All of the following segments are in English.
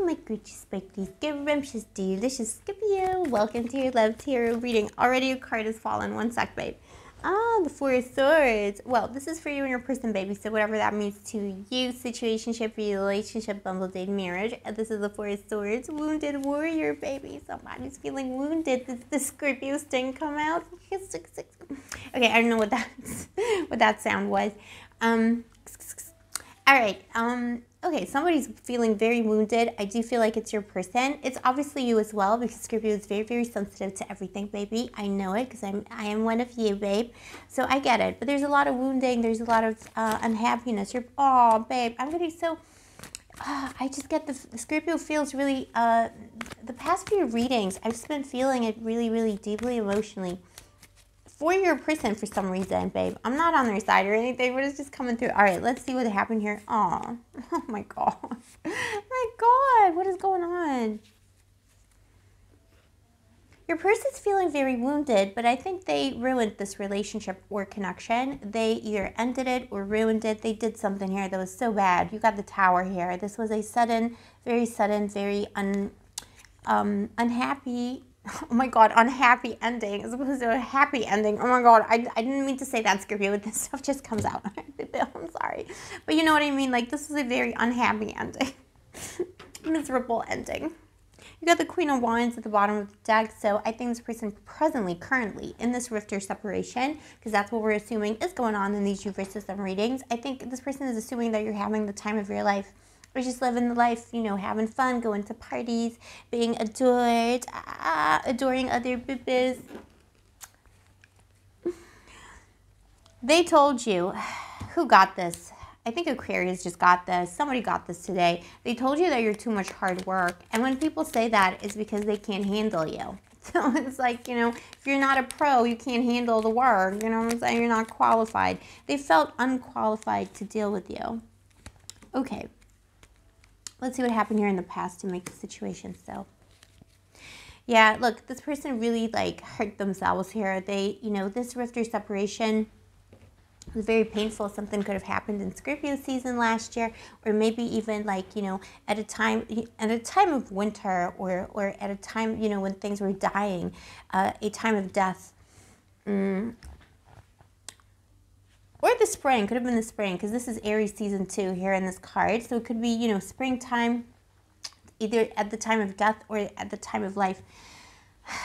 my Gucci spiky, scrumptious, delicious Scorpio. Welcome to your love tarot reading. Already your card has fallen. One sec, babe. Ah, the Four of Swords. Well, this is for you and your person, baby. So whatever that means to you, situationship, relationship, bumble date, marriage. This is the Four of Swords. Wounded warrior, baby. Somebody's feeling wounded. Did the Scorpio sting come out? Okay, I don't know what that sound was. All right. Okay, somebody's feeling very wounded. I do feel like it's your person. It's obviously you as well, because Scorpio is very, very sensitive to everything, baby. I know it because I am one of you, babe. So I get it. But there's a lot of wounding. There's a lot of unhappiness. Oh, babe, I'm getting so... I just get the Scorpio feels really... the past few readings, I've just been feeling it really, really deeply emotionally. For your person, for some reason, babe. I'm not on their side or anything, but it's just coming through. All right, let's see what happened here. Oh my God. My God, what is going on? Your person's feeling very wounded, but I think they ruined this relationship or connection. They either ended it or ruined it. They did something here that was so bad. You got the Tower here. This was a sudden, very unhappy... Oh my God, unhappy ending as opposed to a happy ending. Oh my God, I didn't mean to say that, Scorpio, but this stuff just comes out. I'm sorry. But you know what I mean? Like, this is a very unhappy ending. Miserable ending. You got the Queen of Wands at the bottom of the deck, so I think this person currently, in this rift or separation, because that's what we're assuming is going on in these universe system readings, I think this person is assuming that you're having the time of your life. Or just living the life, you know, having fun, going to parties, being adored, adoring other boobies. They told you, who got this? I think Aquarius just got this. Somebody got this today. They told you that you're too much hard work. And when people say that, it's because they can't handle you. So it's like, you know, if you're not a pro, you can't handle the work. You know what I'm saying? You're not qualified. They felt unqualified to deal with you. Okay. Let's see what happened here in the past to make the situation so. Yeah, look, this person really, like, hurt themselves here. They, you know, this rift or separation was very painful. Something could have happened in Scorpio season last year, or maybe even, like, you know, at a time of winter, or at a time, you know, when things were dying, a time of death. Or the spring, could have been the spring, because this is Aries season 2 here in this card. So it could be, you know, springtime, either at the time of death or at the time of life.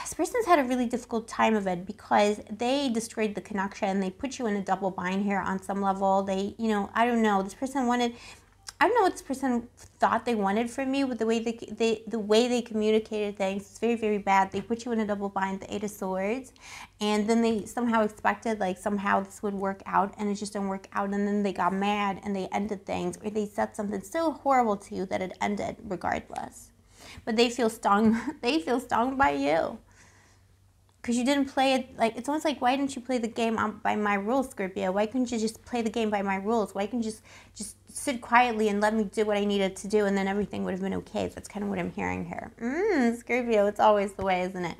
This person's had a really difficult time of it because they destroyed the connection. They put you in a double bind here on some level. They, you know, I don't know. This person wanted... I don't know what this person thought they wanted from you, but the way they communicated things is very, very bad. They put you in a double bind, the Eight of Swords, and then they somehow expected, like, somehow this would work out, and it just didn't work out, and then they got mad and they ended things, or they said something so horrible to you that it ended regardless. But they feel stung. They feel stung by you. Because you didn't play it, like, it's almost like, why didn't you play the game by my rules, Scorpio? Why couldn't you just play the game by my rules? Why couldn't you just sit quietly and let me do what I needed to do, and then everything would have been okay? That's kind of what I'm hearing here. Scorpio, it's always the way, isn't it?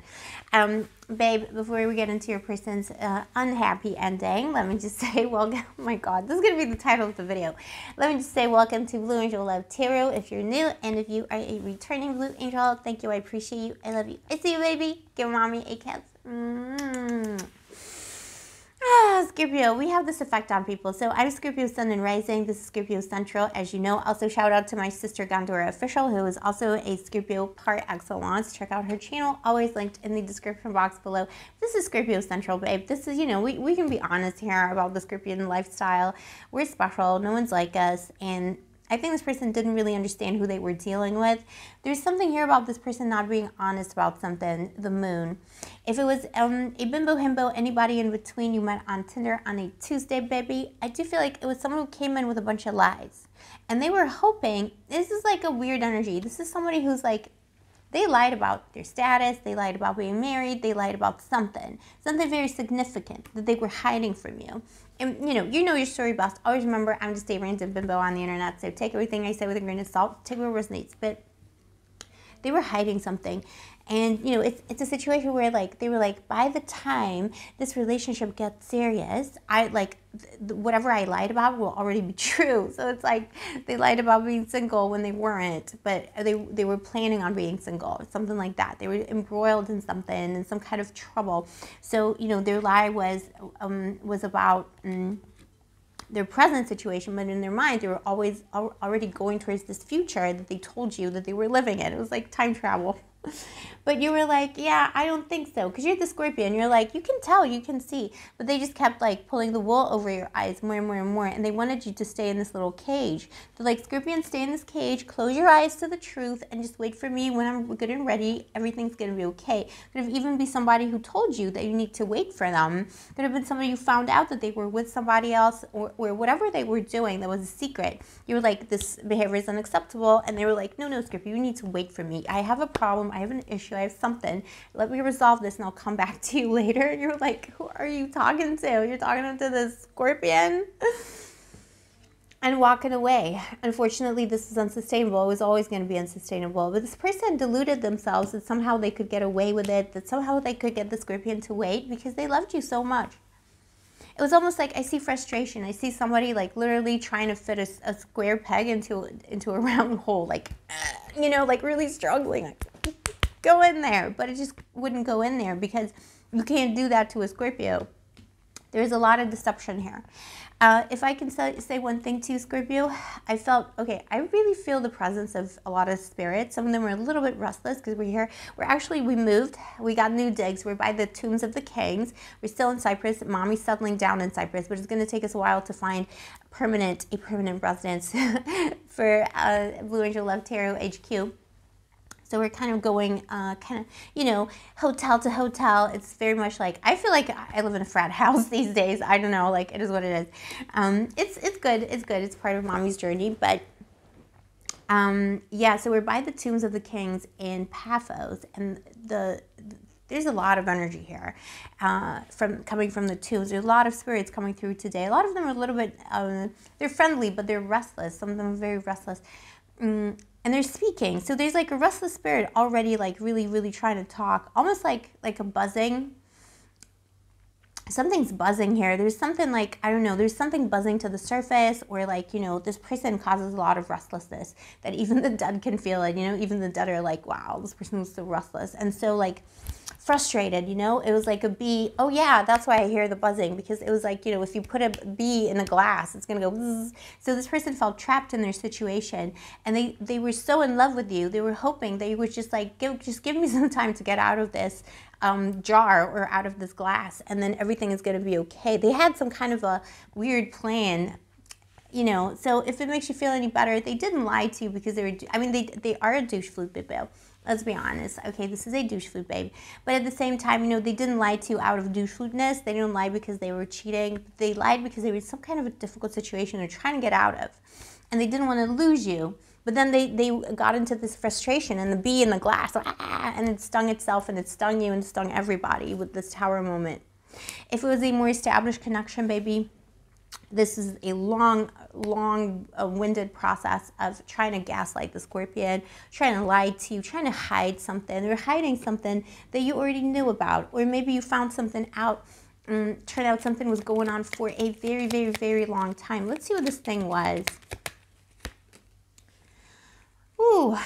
Babe, before we get into your person's unhappy ending, let me just say welcome. Oh my God, this is going to be the title of the video. Let me just say welcome to Blue Angel Love Tarot if you're new, and if you are a returning Blue Angel, thank you, I appreciate you, I love you. I see you, baby. Give mommy a kiss. Scorpio, we have this effect on people. So I'm Scorpio Sun and Rising. This is Scorpio Central, as you know. Also, shout out to my sister Gondora Official, who is also a Scorpio par excellence. Check out her channel, always linked in the description box below. This is Scorpio Central, babe. This is, you know, we can be honest here about the Scorpion lifestyle. We're special. No one's like us. And I think this person didn't really understand who they were dealing with. There's something here about this person not being honest about something, the moon. If it was a bimbo, himbo, anybody in between you met on Tinder on a Tuesday, baby, I do feel like it was someone who came in with a bunch of lies. And they were hoping, this is like a weird energy. This is somebody who's like, they lied about their status, they lied about being married, they lied about something very significant that they were hiding from you. And you know your story best. Always remember, I'm just a random bimbo on the internet, so take everything I say with a grain of salt, take what resonates. But they were hiding something. And, you know, it's a situation where, like, they were like, by the time this relationship gets serious, whatever I lied about will already be true. So it's like they lied about being single when they weren't, but they were planning on being single, something like that. They were embroiled in something, in some kind of trouble. So, you know, their lie was about their present situation, but in their mind, they were always already going towards this future that they told you that they were living in. It was like time travel. But you were like, yeah, I don't think so. Because you're the Scorpio, and you're like, you can tell, you can see. But they just kept like pulling the wool over your eyes more and more and more. And they wanted you to stay in this little cage. They're like, Scorpion, stay in this cage, close your eyes to the truth, and just wait for me. When I'm good and ready, everything's going to be okay. Could have even been somebody who told you that you need to wait for them. Could have been somebody who found out that they were with somebody else, or whatever they were doing that was a secret. You were like, this behavior is unacceptable. And they were like, no, Scorpio, you need to wait for me. I have a problem. I have an issue. I have something. Let me resolve this and I'll come back to you later. And you're like, who are you talking to? You're talking to the Scorpion? And walking away. Unfortunately, this is unsustainable. It was always going to be unsustainable. But this person deluded themselves that somehow they could get away with it, that somehow they could get the Scorpion to wait because they loved you so much. It was almost like I see frustration. I see somebody like literally trying to fit a square peg into a round hole, like, you know, like really struggling. Like, go in there, but it just wouldn't go in there because you can't do that to a Scorpio. There's a lot of deception here. If I can say one thing to Scorpio, I felt, okay, I really feel the presence of a lot of spirits. Some of them are a little bit restless because we're here. We moved. We got new digs. We're by the tombs of the kings. We're still in Cyprus. Mommy's settling down in Cyprus, but it's going to take us a while to find a permanent residence for Blue Angel Love Tarot HQ. So we're kind of going, you know, hotel to hotel. It's very much like, I feel like I live in a frat house these days. I don't know, like, it is what it is. It's good. It's good. It's part of Mommy's journey. But, yeah, so we're by the tombs of the kings in Paphos. And there's a lot of energy here coming from the tombs. There's a lot of spirits coming through today. A lot of them are a little bit, they're friendly, but they're restless. Some of them are very restless. And they're speaking. So there's like a restless spirit already like really, really trying to talk. Almost like a buzzing. Something's buzzing here. There's something like, I don't know, there's something buzzing to the surface, or like, you know, this person causes a lot of restlessness that even the dead can feel it. You know, even the dead are like, wow, this person is so restless. And so like frustrated, you know, it was like a bee. Oh yeah, that's why I hear the buzzing, because it was like, you know, if you put a bee in a glass, it's gonna go bzz. So this person felt trapped in their situation, and they were so in love with you. They were hoping that you would just like just give me some time to get out of this jar or out of this glass, and then everything is gonna be okay. They had some kind of a weird plan, you know. So if it makes you feel any better, they didn't lie to you because they were, I mean, they are a douche flute bibbo. Let's be honest. Okay, this is a douche flute babe. But at the same time, you know, they didn't lie to you out of douche fluteness. They didn't lie because they were cheating. They lied because they were in some kind of a difficult situation they're trying to get out of. And they didn't want to lose you. But then they got into this frustration, and the bee in the glass, and it stung itself, and it stung you, and it stung everybody with this tower moment. If it was a more established connection, baby, this is a long-winded process of trying to gaslight the Scorpion, trying to lie to you, trying to hide something. They're hiding something that you already knew about, or maybe you found something out, turned out something was going on for a very, very, very long time. Let's see what this thing was. Ooh.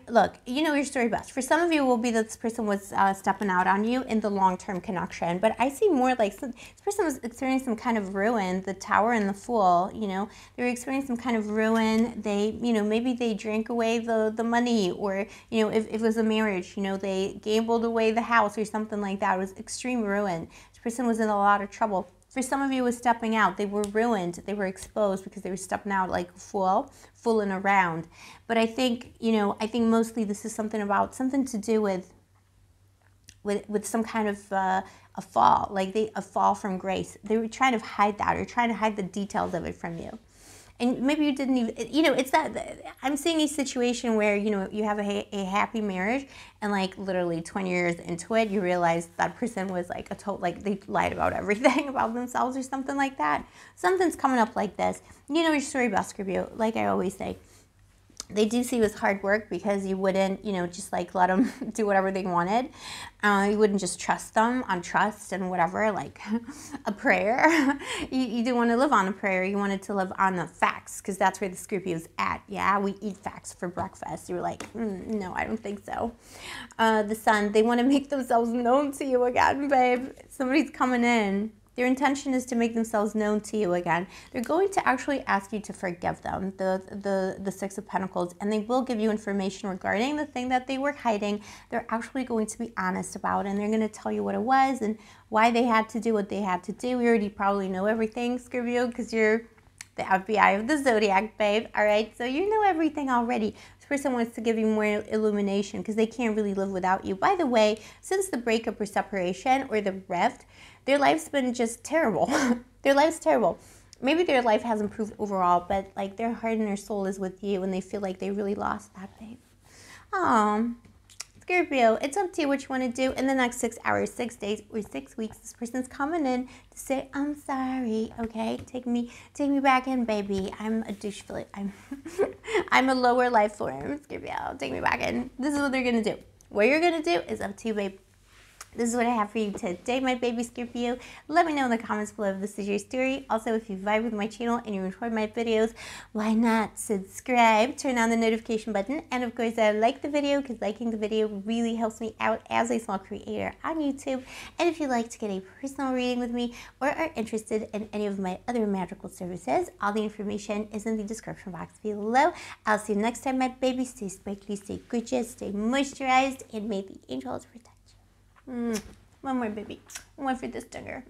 Look, you know your story best. For some of you, it will be that this person was stepping out on you in the long-term connection. But I see more like this person was experiencing some kind of ruin, the Tower and the Fool, you know. They were experiencing some kind of ruin. They, you know, maybe they drank away the money, or, you know, if it was a marriage, you know, they gambled away the house or something like that. It was extreme ruin. This person was in a lot of trouble. For some of you, it was stepping out. They were ruined. They were exposed because they were stepping out like a fool, fooling around. But I think, you know, I think mostly this is something to do with some kind of a fall, like a fall from grace. They were trying to hide that, or trying to hide the details of it from you. And maybe you didn't even, you know, it's that, I'm seeing a situation where, you know, you have a happy marriage, and like literally 20 years into it, you realize that person was like like they lied about everything about themselves or something like that. Something's coming up like this. You know your story best, Scorpio, like I always say. They do see it as hard work because you wouldn't, you know, just like let them do whatever they wanted. You wouldn't just trust them on trust and whatever, like a prayer. You didn't want to live on a prayer. You wanted to live on the facts, because that's where the Scorpio's at. Yeah, we eat facts for breakfast. You were like, no, I don't think so. The Sun, they want to make themselves known to you again, babe. Somebody's coming in. Their intention is to make themselves known to you again. They're going to actually ask you to forgive them, the Six of Pentacles, and they will give you information regarding the thing that they were hiding. They're actually going to be honest about it, and they're going to tell you what it was and why they had to do what they had to do. We already probably know everything, Scorpio, because you're the FBI of the Zodiac, babe. All right, so you know everything already. This person wants to give you more illumination because they can't really live without you. By the way, since the breakup or separation or the rift, their life's been just terrible. Their life's terrible. Maybe their life has improved overall, but like their heart and their soul is with you, and they feel like they really lost that, babe. Scorpio, it's up to you what you want to do in the next 6 hours, 6 days, or 6 weeks. This person's coming in to say, I'm sorry, okay? Take me back in, baby. I'm a douche fillet. I'm a lower life form, Scorpio. Take me back in. This is what they're going to do. What you're going to do is up to you, babe. This is what I have for you today, my baby Scorpio. Let me know in the comments below if this is your story. Also, if you vibe with my channel and you enjoy my videos, why not subscribe, turn on the notification button, and of course, like the video, because liking the video really helps me out as a small creator on YouTube. And if you'd like to get a personal reading with me or are interested in any of my other magical services, all the information is in the description box below. I'll see you next time, my baby. Stay sparkly, stay gorgeous, stay moisturized, and may the angels protect you. One more, baby. One for this dinner.